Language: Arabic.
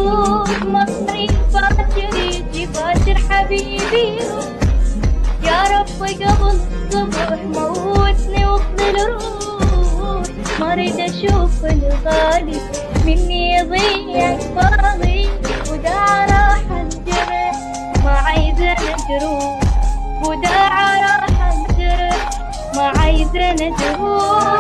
روح مصري فاجر يجي فاجر حبيبي روح يا رب قبل الصبح موتني وافضل روح ما اريد اشوف الغالي مني يضيع فاضي وداع راح انجرح ما عايزة نجروح وداع راح انجرح ما عايزة نجروح